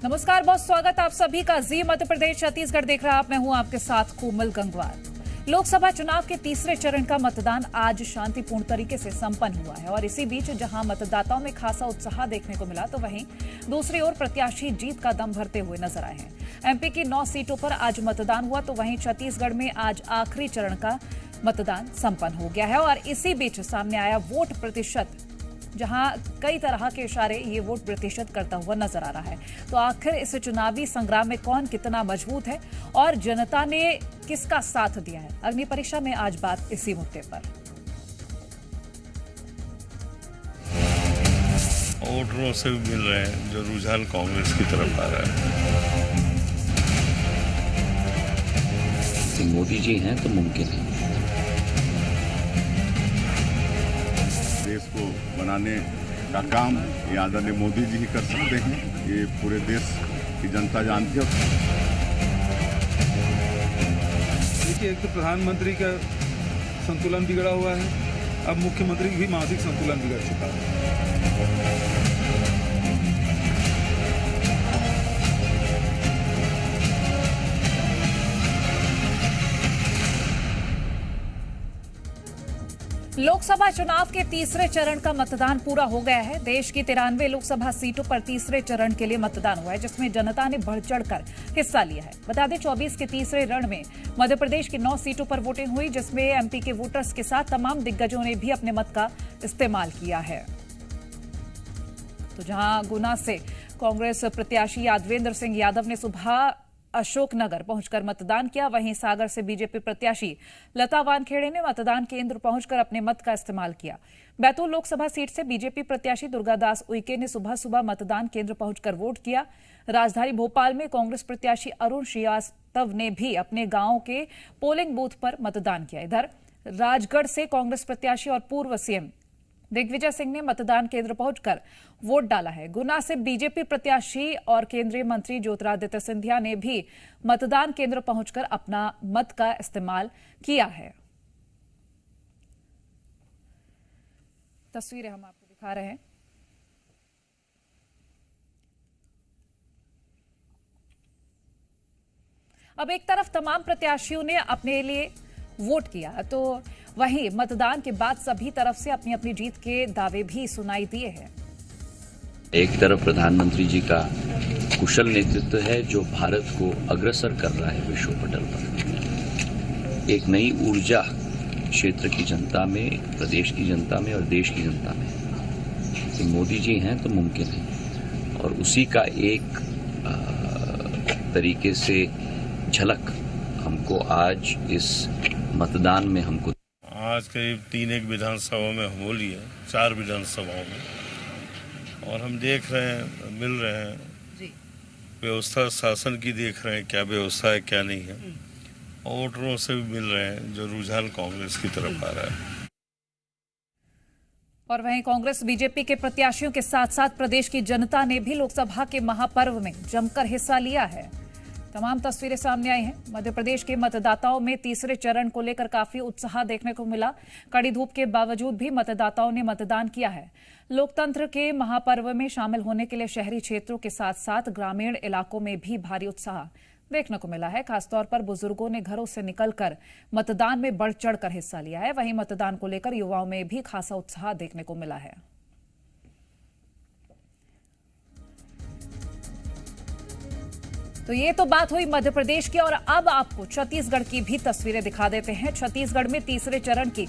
नमस्कार, बहुत स्वागत आप सभी का जी मध्य प्रदेश छत्तीसगढ़ देख रहा आप। मैं हूं आपके साथ कोमल गंगवार। लोकसभा चुनाव के तीसरे चरण का मतदान आज शांतिपूर्ण तरीके से संपन्न हुआ है और इसी बीच जहां मतदाताओं में खासा उत्साह देखने को मिला तो वहीं दूसरी ओर प्रत्याशी जीत का दम भरते हुए नजर आए हैं। एमपी की 9 सीटों पर आज मतदान हुआ तो वहीं छत्तीसगढ़ में आज आखिरी चरण का मतदान संपन्न हो गया है और इसी बीच सामने आया वोट प्रतिशत, जहां कई तरह के इशारे ये वोट प्रतिशत करता हुआ नजर आ रहा है। तो आखिर इस चुनावी संग्राम में कौन कितना मजबूत है और जनता ने किसका साथ दिया है, अग्नि परीक्षा में आज बात इसी मुद्दे पर। वोटरों से भी मिल रहे हैं जो रुझान कांग्रेस की तरफ आ रहा है। मोदी जी हैं तो मुमकिन है। देश को बनाने का काम ये आदरणीय मोदी जी ही कर सकते हैं, ये पूरे देश की जनता जानती है। देखिए, एक तो प्रधानमंत्री का संतुलन बिगड़ा हुआ है, अब मुख्यमंत्री की भी मानसिक संतुलन बिगड़ चुका है। लोकसभा चुनाव के तीसरे चरण का मतदान पूरा हो गया है। देश की 93 लोकसभा सीटों पर तीसरे चरण के लिए मतदान हुआ है, जिसमें जनता ने बढ़ चढ़कर हिस्सा लिया है। बता दें 24 के तीसरे रण में मध्य प्रदेश की 9 सीटों पर वोटिंग हुई, जिसमें एमपी के वोटर्स के साथ तमाम दिग्गजों ने भी अपने मत का इस्तेमाल किया है। तो जहां गुना से कांग्रेस प्रत्याशी यादवेंद्र सिंह यादव ने सुबह अशोकनगर पहुंचकर मतदान किया, वहीं सागर से बीजेपी प्रत्याशी लता वानखेड़े ने मतदान केंद्र पहुंचकर अपने मत का इस्तेमाल किया। बैतूल लोकसभा सीट से बीजेपी प्रत्याशी दुर्गादास उइके ने सुबह सुबह मतदान केंद्र पहुंचकर वोट किया। राजधानी भोपाल में कांग्रेस प्रत्याशी अरुण श्रीवास्तव ने भी अपने गांव के पोलिंग बूथ पर मतदान किया। इधर राजगढ़ से कांग्रेस प्रत्याशी और पूर्व सीएम दिग्विजय सिंह ने मतदान केंद्र पहुंचकर वोट डाला है। गुना से बीजेपी प्रत्याशी और केंद्रीय मंत्री ज्योतिरादित्य सिंधिया ने भी मतदान केंद्र पहुंचकर अपना मत का इस्तेमाल किया है। तस्वीरें हम आपको दिखा रहे हैं। अब एक तरफ तमाम प्रत्याशियों ने अपने लिए वोट किया तो वहीं मतदान के बाद सभी तरफ से अपनी अपनी जीत के दावे भी सुनाई दिए हैं। एक तरफ प्रधानमंत्री जी का कुशल नेतृत्व है जो भारत को अग्रसर कर रहा है विश्व पटल पर। एक नई ऊर्जा क्षेत्र की जनता में, प्रदेश की जनता में और देश की जनता में कि मोदी जी हैं तो मुमकिन है, और उसी का एक तरीके से झलक हमको आज इस मतदान में हमको आज करीब 3 विधानसभा में हम बोली है, 4 विधानसभाओं में, और हम देख रहे हैं, मिल रहे हैं व्यवस्था शासन की, देख रहे हैं क्या व्यवस्था है क्या नहीं है। वोटरों से भी मिल रहे हैं जो रुझान कांग्रेस की तरफ आ रहा है। और वहीं कांग्रेस बीजेपी के प्रत्याशियों के साथ साथ प्रदेश की जनता ने भी लोकसभा के महापर्व में जमकर हिस्सा लिया है। तमाम तस्वीरें सामने आई हैं। मध्य प्रदेश के मतदाताओं में तीसरे चरण को लेकर काफी उत्साह देखने को मिला। कड़ी धूप के बावजूद भी मतदाताओं ने मतदान किया है। लोकतंत्र के महापर्व में शामिल होने के लिए शहरी क्षेत्रों के साथ साथ ग्रामीण इलाकों में भी भारी उत्साह देखने को मिला है। खासतौर पर बुजुर्गों ने घरों से निकलकर मतदान में बढ़ चढ़कर हिस्सा लिया है। वहीं मतदान को लेकर युवाओं में भी खासा उत्साह देखने को मिला है। तो ये तो बात हुई मध्य प्रदेश की, और अब आपको छत्तीसगढ़ की भी तस्वीरें दिखा देते हैं। छत्तीसगढ़ में तीसरे चरण की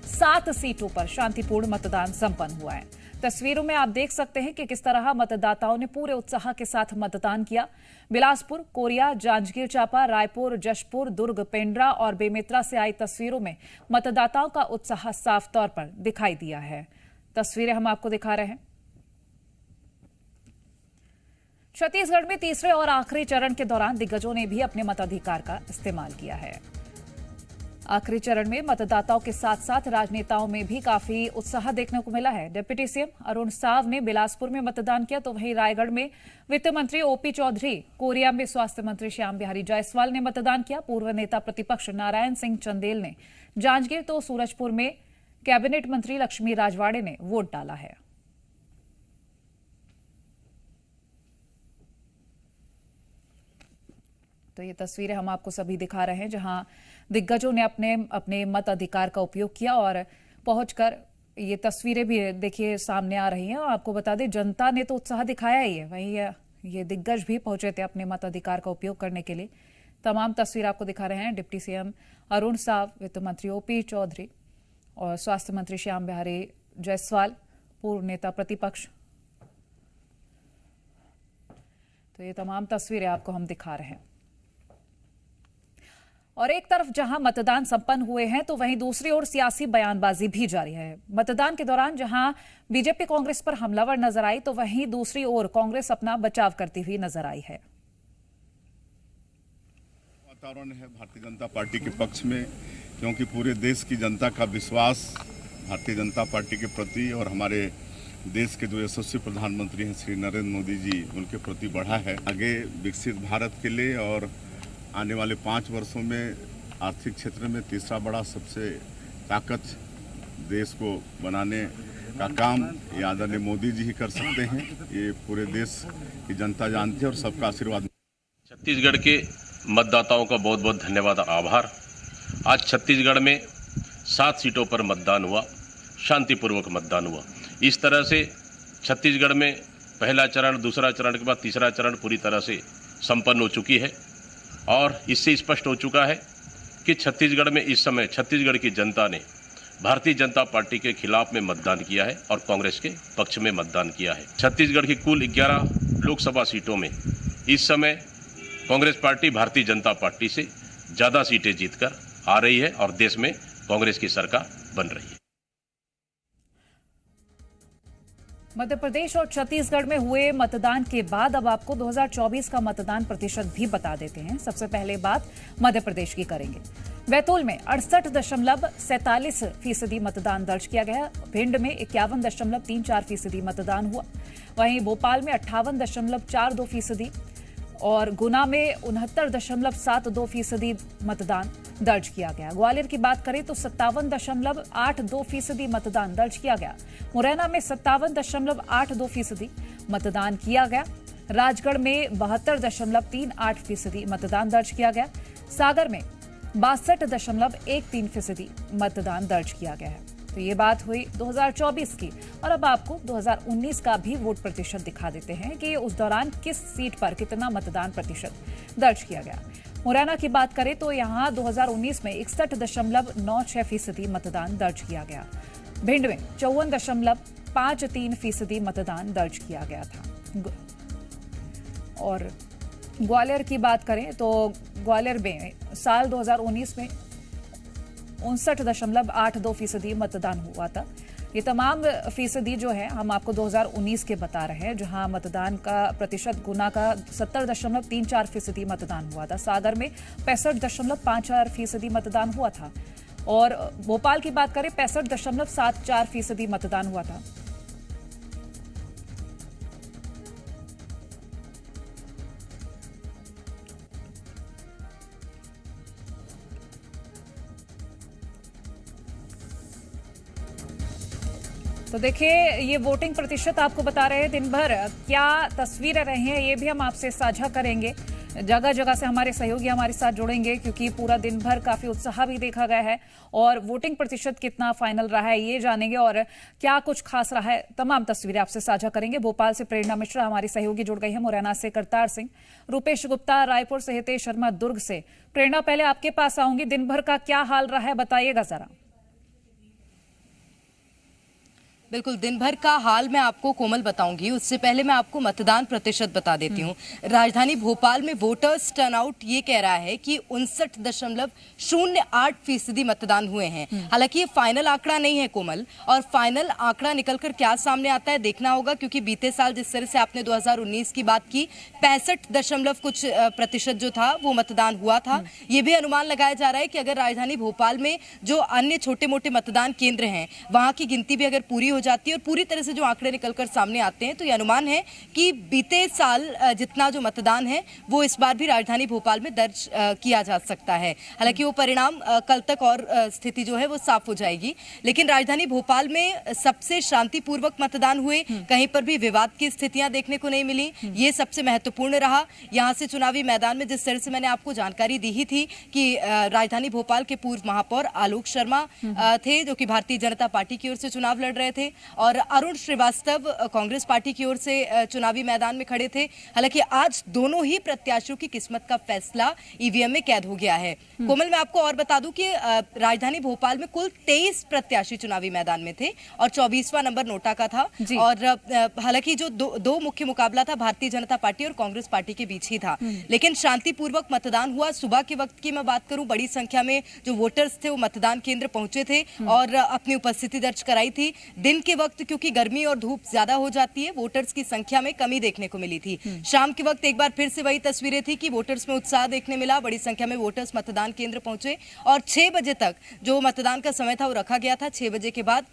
7 सीटों पर शांतिपूर्ण मतदान संपन्न हुआ है। तस्वीरों में आप देख सकते हैं कि किस तरह मतदाताओं ने पूरे उत्साह के साथ मतदान किया। बिलासपुर, कोरिया, जांजगीर चांपा, रायपुर, जशपुर, दुर्ग, पेंड्रा और बेमेतरा से आई तस्वीरों में मतदाताओं का उत्साह साफ तौर पर दिखाई दिया है। तस्वीरें हम आपको दिखा रहे हैं। छत्तीसगढ़ में तीसरे और आखिरी चरण के दौरान दिग्गजों ने भी अपने मताधिकार का इस्तेमाल किया है। आखिरी चरण में मतदाताओं के साथ साथ राजनेताओं में भी काफी उत्साह देखने को मिला है। डिप्टी सीएम अरुण साव ने बिलासपुर में मतदान किया तो वहीं रायगढ़ में वित्त मंत्री ओपी चौधरी, कोरिया में स्वास्थ्य मंत्री श्याम बिहारी जायसवाल ने मतदान किया। पूर्व नेता प्रतिपक्ष नारायण सिंह चंदेल ने जांजगीर तो सूरजपुर में कैबिनेट मंत्री लक्ष्मी राजवाड़े ने वोट डाला है। तो ये तस्वीरें हम आपको सभी दिखा रहे हैं जहां दिग्गजों ने अपने अपने मत अधिकार का उपयोग किया और पहुंचकर ये तस्वीरें भी देखिए सामने आ रही हैं। और आपको बता दें जनता ने तो उत्साह दिखाया ही है, वहीं ये दिग्गज भी पहुंचे थे अपने मत अधिकार का उपयोग करने के लिए। तमाम तस्वीर आपको दिखा रहे हैं। डिप्टी सीएम अरुण साव, वित्त मंत्री ओपी चौधरी और स्वास्थ्य मंत्री श्याम बिहारी जायसवाल, पूर्व नेता प्रतिपक्ष। तो ये तमाम तस्वीरें आपको हम दिखा रहे हैं। और एक तरफ जहां मतदान संपन्न हुए हैं तो वहीं दूसरी ओर सियासी बयानबाजी भी जारी है। मतदान के दौरान जहां बीजेपी कांग्रेस पर हमलावर नजर आई तो वहीं दूसरी ओर कांग्रेस अपना बचाव करती हुई नजर आई है। वातावरण है भारतीय जनता पार्टी के पक्ष में, क्योंकि पूरे देश की जनता का विश्वास भारतीय जनता पार्टी के प्रति और हमारे देश के जो यशस्वी प्रधानमंत्री हैं श्री नरेंद्र मोदी जी, उनके प्रति बढ़ा है। आगे विकसित भारत के लिए और आने वाले 5 वर्षों में आर्थिक क्षेत्र में तीसरा बड़ा सबसे ताकत देश को बनाने का काम ये आदरणीय मोदी जी ही कर सकते हैं। ये पूरे देश की जनता जानती है और सबका आशीर्वाद। छत्तीसगढ़ के मतदाताओं का बहुत बहुत धन्यवाद, आभार। आज छत्तीसगढ़ में 7 सीटों पर मतदान हुआ, शांतिपूर्वक मतदान हुआ। इस तरह से छत्तीसगढ़ में पहला चरण, दूसरा चरण के बाद तीसरा चरण पूरी तरह से संपन्न हो चुकी है और इससे स्पष्ट हो चुका है कि छत्तीसगढ़ में इस समय छत्तीसगढ़ की जनता ने भारतीय जनता पार्टी के खिलाफ में मतदान किया है और कांग्रेस के पक्ष में मतदान किया है। छत्तीसगढ़ की कुल 11 लोकसभा सीटों में इस समय कांग्रेस पार्टी भारतीय जनता पार्टी से ज़्यादा सीटें जीतकर आ रही है और देश में कांग्रेस की सरकार बन रही है। मध्य प्रदेश और छत्तीसगढ़ में हुए मतदान के बाद अब आपको 2024 का मतदान प्रतिशत भी बता देते हैं। सबसे पहले बात मध्य प्रदेश की करेंगे। बैतूल में 68.47% मतदान दर्ज किया गया। भिंड में 51.34% मतदान हुआ। वहीं भोपाल में 58.42% और गुना में 69.72% मतदान दर्ज किया गया। ग्वालियर की बात करें तो 57.82% मतदान दर्ज किया गया। मुरैना में 57.82% मतदान किया गया। राजगढ़ में 72.38% मतदान दर्ज किया गया। सागर में 62.13% मतदान दर्ज किया गया है। तो ये बात हुई 2024 की। और अब आपको 2019 का भी वोट प्रतिशत दिखा देते हैं कि उस दौरान किस सीट पर कितना मतदान प्रतिशत दर्ज किया गया। मुरैना की बात करें तो यहां 2019 में 61.96% मतदान दर्ज किया गया। भिंड में 54.53% मतदान दर्ज किया गया था। और ग्वालियर की बात करें तो ग्वालियर में साल 2019 में 59.82% मतदान हुआ था। ये तमाम फीसदी जो है हम आपको 2019 के बता रहे हैं, जहां मतदान का प्रतिशत गुना का 70.34% मतदान हुआ था। सागर में 65.54% मतदान हुआ था। और भोपाल की बात करें 65.74% मतदान हुआ था। तो देखिए ये वोटिंग प्रतिशत आपको बता रहे हैं दिन भर क्या तस्वीरें रही हैं, ये भी हम आपसे साझा करेंगे। जगह जगह से हमारे सहयोगी हमारे साथ जुड़ेंगे क्योंकि पूरा दिन भर काफी उत्साह भी देखा गया है और वोटिंग प्रतिशत कितना फाइनल रहा है ये जानेंगे और क्या कुछ खास रहा है, तमाम तस्वीरें आपसे साझा करेंगे। भोपाल से प्रेरणा मिश्रा हमारी सहयोगी जुड़ गई है, मुरैना से करतार सिंह, रूपेश गुप्ता रायपुर से, हितेश शर्मा दुर्ग से। प्रेरणा, पहले आपके पास आऊंगी, दिन भर का क्या हाल रहा है बताइएगा जरा। बिल्कुल, दिन भर का हाल मैं आपको कोमल बताऊंगी, उससे पहले मैं आपको मतदान प्रतिशत बता देती हूँ। राजधानी भोपाल में वोटर्स टर्नआउट ये कह रहा है कि 59.08% मतदान हुए हैं। हालांकि ये फाइनल आंकड़ा नहीं है कोमल, और फाइनल आंकड़ा निकलकर क्या सामने आता है देखना होगा, क्योंकि बीते साल जिस तरह से आपने 2019 की बात की 65% जो था वो मतदान हुआ था। ये भी अनुमान लगाया जा रहा है कि अगर राजधानी भोपाल में जो अन्य छोटे मोटे मतदान केंद्र हैं वहां की गिनती भी अगर पूरी हो जाती है और पूरी तरह से जो आंकड़े निकलकर सामने आते हैं तो ये अनुमान है कि बीते साल जितना जो मतदान है वो इस बार भी राजधानी भोपाल में दर्ज किया जा सकता है। हालांकि वो परिणाम कल तक और स्थिति जो है वो साफ हो जाएगी, लेकिन राजधानी भोपाल में सबसे शांतिपूर्वक मतदान हुए, कहीं पर भी विवाद की स्थितियां देखने को नहीं मिली, ये सबसे महत्वपूर्ण रहा। यहां से चुनावी मैदान में जिस तरह से मैंने आपको जानकारी दी ही थी कि राजधानी भोपाल के पूर्व महापौर आलोक शर्मा थे जो कि भारतीय जनता पार्टी की ओर से चुनाव लड़ रहे थे और अरुण श्रीवास्तव कांग्रेस पार्टी की ओर से चुनावी मैदान में खड़े थे। हालांकि आज दोनों ही प्रत्याशियों की किस्मत का फैसला ईवीएम में कैद हो गया है। कोमल, मैं आपको और बता दूं कि राजधानी भोपाल में कुल 23 प्रत्याशी चुनावी मैदान में थे और 24वां नंबर नोटा का था और हालांकि जो दो मुख्य मुकाबला था भारतीय जनता पार्टी और कांग्रेस पार्टी के बीच ही था, लेकिन शांतिपूर्वक मतदान हुआ। सुबह के वक्त की मैं बात करूं, बड़ी संख्या में जो वोटर्स थे वो मतदान केंद्र पहुंचे थे और अपनी उपस्थिति दर्ज कराई थी। दिन के वक्त क्योंकि गर्मी और धूप ज्यादा हो जाती है, वोटर्स की संख्या में कमी देखने को मिली थी। शाम के वक्त एक बार फिर से वही तस्वीरें थी कि वोटर्स में उत्साह देखने मिला, बड़ी संख्या में वोटर्स मतदान केंद्र पहुंचे और 6 बजे तक जो मतदान का समय था वो रखा गया था। 6 बजे के बाद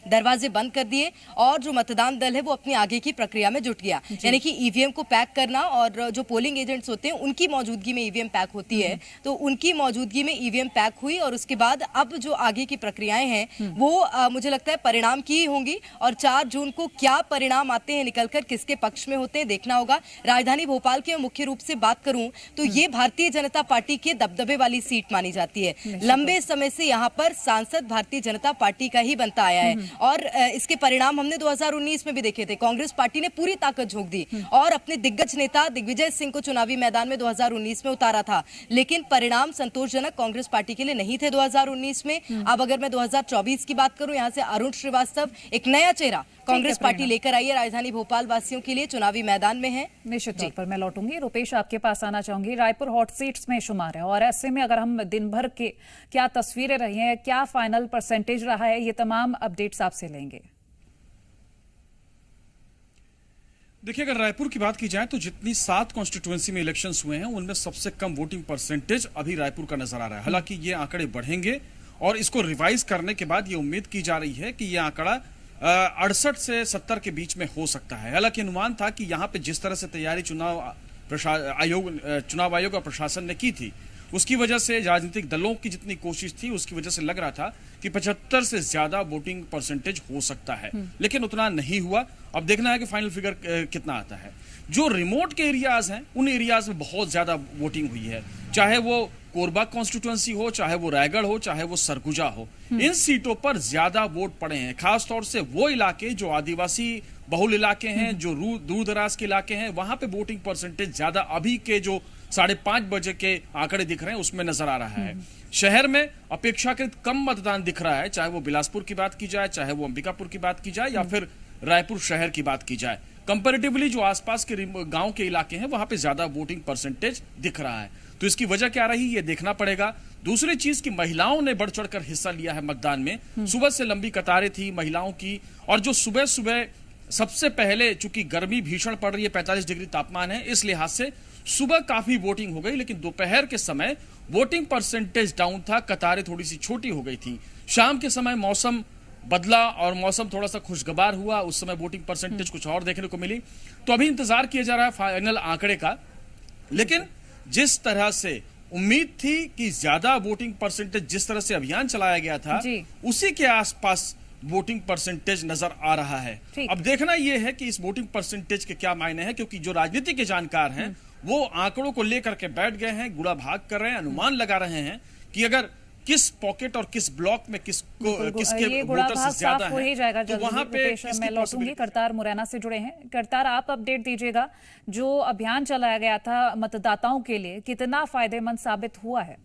दरवाजे बंद कर दिए और जो मतदान दल है वो अपनी आगे की प्रक्रिया में जुट गया, यानी कि ईवीएम को पैक करना और जो पोलिंग एजेंट्स होते हैं उनकी मौजूदगी में ईवीएम पैक होती है, तो उनकी मौजूदगी में ईवीएम पैक हुई और उसके बाद अब जो आगे की प्रक्रियाएं हैं वो मुझे लगता है परिणाम की ही होंगी और 4 जून को क्या परिणाम आते हैं निकलकर, किसके पक्ष में होते हैं, देखना होगा। राजधानी भोपाल के मुख्य रूप से बात करूं तो ये भारतीय जनता पार्टी के दबदबे वाली सीट मानी जाती है। लंबे समय से यहाँ पर सांसद भारतीय जनता पार्टी का ही बनता आया है और इसके परिणाम हमने 2019 में भी देखे थे। कांग्रेस पार्टी ने पूरी ताकत झोंक दी और अपने दिग्गज नेता दिग्विजय सिंह को चुनावी मैदान में 2019 में उतारा था, लेकिन परिणाम संतोषजनक कांग्रेस पार्टी के लिए नहीं थे 2019 में। अब अगर मैं 2024 की बात करूं, यहां से अरुण श्रीवास्तव एक नया चेहरा कांग्रेस पार्टी लेकर आई है, राजधानी भोपाल वासियों के लिए चुनावी मैदान में है। निश्चित तौर पर मैं लौटूंगी। रुपेश, आपके पास आना चाहूंगी। रायपुर हॉट सीट्स में शुमार है और ऐसे में अगर हम दिन भर के क्या तस्वीरें रही हैं, क्या फाइनल परसेंटेज रहा है, ये तमाम अपडेट्स आपसे लेंगे। देखिए, अगर रायपुर की बात की जाए तो जितनी 7 कॉन्स्टिट्यूएंसी में इलेक्शंस हुए हैं उनमेम सबसे कम वोटिंग परसेंटेज अभी रायपुर का नजर आ रहा है। हालांकि ये आंकड़े बढ़ेंगे और इसको रिवाइज करने के बाद ये उम्मीद की जा रही है कि ये आंकड़ा 68 से 70 के बीच में हो सकता है। हालांकि अनुमान था कि यहाँ पे जिस तरह से तैयारी चुनाव आयोग और प्रशासन ने की थी, उसकी वजह से राजनीतिक दलों की जितनी कोशिश थी उसकी वजह से लग रहा था कि 75 से ज्यादा वोटिंग परसेंटेज हो सकता है, लेकिन उतना नहीं हुआ। अब देखना है कि फाइनल फिगर कितना आता है। जो रिमोट के एरियाज हैं उन एरियाज में बहुत ज्यादा वोटिंग हुई है, चाहे वो कोरबा कॉन्स्टिट्यूएंसी हो, चाहे वो रायगढ़ हो, चाहे वो सरगुजा हो। इन सीटों पर ज्यादा वोट पड़े हैं, खासतौर से वो इलाके जो आदिवासी बहुल इलाके हैं, जो दूर दराज के इलाके हैं, वहां पे वोटिंग परसेंटेज ज्यादा अभी के जो 5:30 बजे के आंकड़े दिख रहे हैं उसमें नजर आ रहा है। शहर में अपेक्षाकृत कम मतदान दिख रहा है, चाहे वो बिलासपुर की बात की जाए, चाहे वो अंबिकापुर की बात की जाए या फिर रायपुर शहर की बात की जाए। कंपैरेटिवली जो आसपास के गांव के इलाके हैं वहां पे ज्यादा वोटिंग परसेंटेज दिख रहा है। तो इसकी वजह क्या रही ये देखना पड़ेगा। दूसरी चीज की महिलाओं ने बढ़ चढ़कर हिस्सा लिया है मतदान में। सुबह से लंबी कतारें थी महिलाओं की और जो सुबह सुबह सबसे पहले चूंकि गर्मी भीषण पड़ रही है, 45 डिग्री तापमान है, इस लिहाज से सुबह काफी वोटिंग हो गई, लेकिन दोपहर के समय वोटिंग परसेंटेज डाउन था, कतारें थोड़ी सी छोटी हो गई थी। शाम के समय मौसम बदला और मौसम थोड़ा सा खुशगवार हुआ, उस समय वोटिंग परसेंटेज कुछ और देखने को मिली। तो अभी इंतजार किया जा रहा है फाइनल आंकड़े का, लेकिन जिस तरह से उम्मीद थी कि ज्यादा वोटिंग परसेंटेज जिस तरह से अभियान चलाया गया था उसी के आसपास वोटिंग परसेंटेज नजर आ रहा है। अब देखना यह है कि इस वोटिंग परसेंटेज के क्या मायने हैं, क्योंकि जो राजनीति के जानकार हैं वो आंकड़ों को लेकर के बैठ गए हैं, गुड़ा भाग कर रहे हैं, अनुमान लगा रहे हैं कि अगर किस पॉकेट और किस ब्लॉक में किसके वोटर्स ज्यादा हैं, तो वहां पे मैं लौटूंगी। करतार मुरैना से जुड़े हैं। करतार, आप अपडेट दीजिएगा, जो अभियान चलाया गया था मतदाताओं के लिए कितना फायदेमंद साबित हुआ है?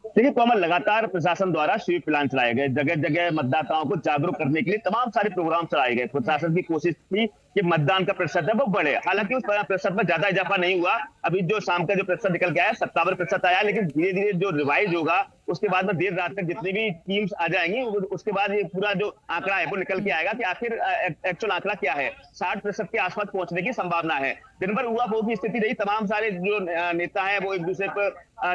देखिए कोमल, लगातार प्रशासन द्वारा स्वीप प्लान चलाए गए, जगह जगह मतदाताओं को जागरूक करने के लिए तमाम सारे प्रोग्राम चलाए गए। प्रशासन की कोशिश थी कि मतदान का प्रतिशत है वो बढ़े, हालांकि उस प्रतिशत में ज्यादा इजाफा नहीं हुआ। अभी जो शाम का जो प्रतिशत निकल के आया 57% आया, लेकिन धीरे धीरे जो रिवाइज होगा उसके बाद में देर रात तक जितनी भी टीम्स आ जाएंगी उसके बाद ये पूरा जो आंकड़ा है वो निकल के आएगा कि आखिर एक्चुअल आंकड़ा क्या है। 60% के आसपास पहुंचने की संभावना है। दिन भर हुआ की स्थिति रही, तमाम सारे जो नेता है वो एक दूसरे पर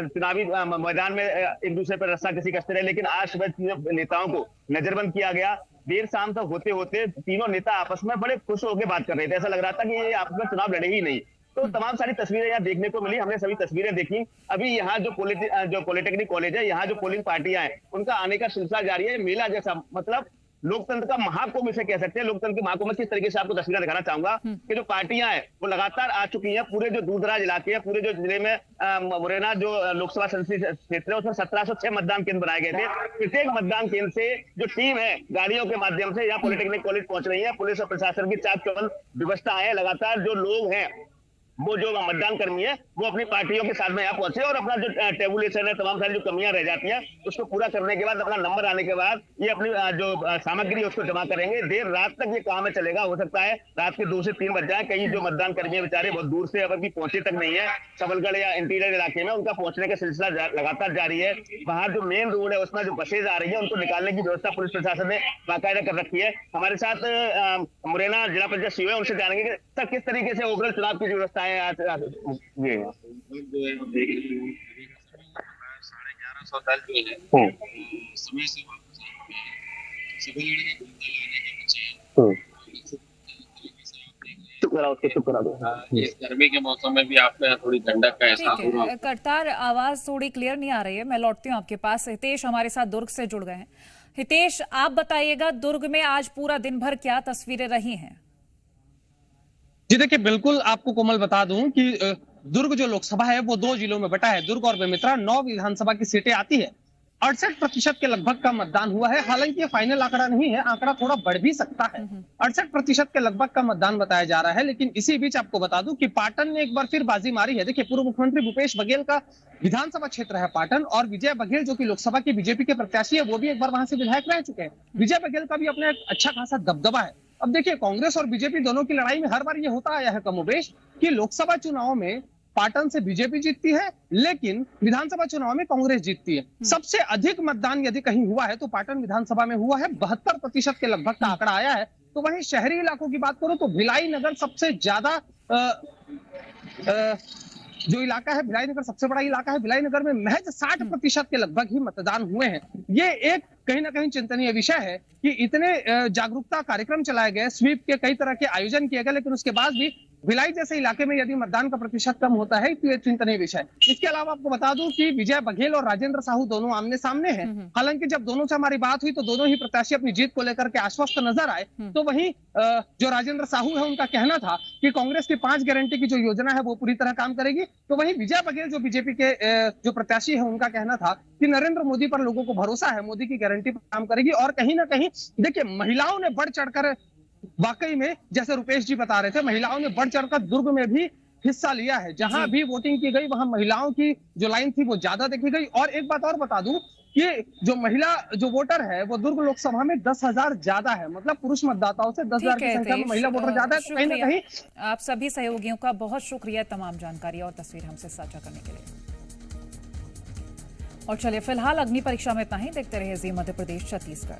चुनावी मैदान में एक दूसरे पर रस्सा कसी कसते रहे, लेकिन आज सुबह नेताओं को नजरबंद किया गया। देर शाम तक होते होते तीनों नेता आपस में बड़े खुश होकर बात कर रहे थे। ऐसा लग रहा था कि ये आपस में चुनाव लड़े ही नहीं। तो तमाम सारी तस्वीरें यहाँ देखने को मिली, हमने सभी तस्वीरें देखी। अभी यहाँ जो पॉलिटेक्निक कॉलेज है, यहाँ जो पोलिंग पार्टियां हैं, उनका आने का सिलसिला जारी है। मेला जैसा, मतलब लोकतंत्र का महाकुंभ इसे कह सकते हैं। लोकतंत्र के महाकुंभ में किस तरीके से आपको तस्वीरें दिखाना चाहूंगा कि जो पार्टियां हैं वो लगातार आ चुकी हैं। पूरे जो दूर दराज इलाके हैं, पूरे जो जिले में मुरैना जो लोकसभा संसदीय क्षेत्र है, उसमें 1706 मतदान केंद्र बनाए गए थे। प्रत्येक मतदान केंद्र से जो टीम है गाड़ियों के माध्यम से यहाँ पॉलिटेक्निक कॉलेज पहुंच रही है। पुलिस और प्रशासन की चाक चौबंद व्यवस्था है। लगातार जो लोग हैं, वो जो मतदान कर्मी है, वो अपनी पार्टियों के साथ में यहाँ पहुंचे और अपना जो टेबुलेशन है, तमाम सारी जो कमियां रह जाती हैं, उसको पूरा करने के बाद, अपना नंबर आने के बाद ये अपनी जो सामग्री है उसको जमा करेंगे। देर रात तक ये काम चलेगा। हो सकता है रात के 2 से 3 बज जाए। कई जो मतदान कर्मी बेचारे बहुत दूर से अगर भी पहुंचे तक नहीं है, सबलगढ़ या इंटीरियर इलाके में, उनका पहुंचने का सिलसिला लगातार जारी है। बाहर जो मेन रोड है उसमें जो बसेज आ रही है, उनको निकालने की व्यवस्था पुलिस प्रशासन ने बाकायदा कर रखी है। हमारे साथ मुरैना जिला पंचायत सीओ है, उनसे जानेंगे कि सर किस तरीके से ओवरऑल चुनाव की व्यवस्था है आज। ये 1150 दल जो है समय से इस गर्मी के मौसम में भी आपको यहाँ थोड़ी ठंडक का एहसास हो रहा है। करतार, आवाज थोड़ी क्लियर नहीं आ रही है, मैं लौटती हूँ आपके पास। हितेश हमारे साथ दुर्ग से जुड़ गए हैं। हितेश, आप बताइएगा दुर्ग में आज पूरा दिन भर क्या तस्वीरें रही हैं? जी देखिए, बिल्कुल आपको कोमल बता दूं कि दुर्ग जो लोकसभा है वो 2 जिलों में बटा है। दुर्ग और बेमेतरा 9 विधानसभा की सीटें आती है। 68% के लगभग का मतदान हुआ है। हालांकि ये फाइनल आंकड़ा नहीं है, आंकड़ा थोड़ा बढ़ भी सकता है। 68% के लगभग का मतदान बताया जा रहा है। लेकिन इसी बीच आपको बता दूं कि पाटन ने एक बार फिर बाजी मारी है। देखिए, पूर्व मुख्यमंत्री भूपेश बघेल का विधानसभा क्षेत्र है पाटन, और विजय बघेल जो कि लोकसभा के बीजेपी के प्रत्याशी है, वो भी एक बार वहां से विधायक रह चुके हैं। विजय बघेल का भी अपना एक अच्छा खासा दबदबा है। अब देखिए, कांग्रेस और बीजेपी दोनों की लड़ाई में हर बार ये होता आया है कमोबेश कि लोकसभा चुनाव में पाटन से बीजेपी जीतती है, लेकिन विधानसभा चुनाव में कांग्रेस जीतती है। सबसे अधिक मतदान यदि कहीं हुआ है तो पाटन विधानसभा में हुआ है। 72% के लगभग का आंकड़ा आया है। तो वहीं शहरी इलाकों की बात करो तो भिलाई नगर सबसे ज्यादा जो इलाका है, भिलाई नगर सबसे बड़ा इलाका है। भिलाई नगर में महज 60% के लगभग ही मतदान हुए हैं। ये एक कहीं ना कहीं चिंतनीय विषय है कि इतने जागरूकता कार्यक्रम चलाए गए, स्वीप के कई तरह के आयोजन किए गए, लेकिन उसके बाद भी भिलाई जैसे इलाके में यदि मतदान का प्रतिशत कम होता है तो ये चिंतनीय विषय है। इसके अलावा आपको बता दूं कि विजय बघेल और राजेंद्र साहू दोनों आमने सामने हैं। हालांकि जब दोनों से हमारी बात हुई तो दोनों ही प्रत्याशी अपनी जीत को लेकर के आश्वस्त नजर आए। तो वहीं जो राजेंद्र साहू है उनका कहना था कि कांग्रेस की 5 गारंटी की जो योजना है वो पूरी तरह काम करेगी। तो वहीं विजय बघेल जो बीजेपी के जो प्रत्याशी है उनका कहना था कि नरेंद्र मोदी पर लोगों को भरोसा है, मोदी की गारंटी पर काम करेगी। और कहीं ना कहीं देखिए, महिलाओं ने बढ़ चढ़कर, वाकई में जैसे रुपेश जी बता रहे थे, महिलाओं ने बढ़ चढ़कर दुर्ग में भी हिस्सा लिया है। जहां भी वोटिंग की गई वहां महिलाओं की जो लाइन थी वो ज्यादा देखी गई। और एक बात और बता दूं कि जो महिला जो वोटर है वो दुर्ग लोकसभा में 10,000 ज्यादा है। मतलब पुरुष मतदाताओं से 10,000 की संख्या में महिला वोटर ज्यादा है। तो कहीं ना कहीं आप सभी सहयोगियों का बहुत शुक्रिया तमाम जानकारी और तस्वीर हमसे साझा करने के लिए। और चलिए फिलहाल अग्नि परीक्षा में इतना ही। देखते रहिए जी मध्य प्रदेश छत्तीसगढ़।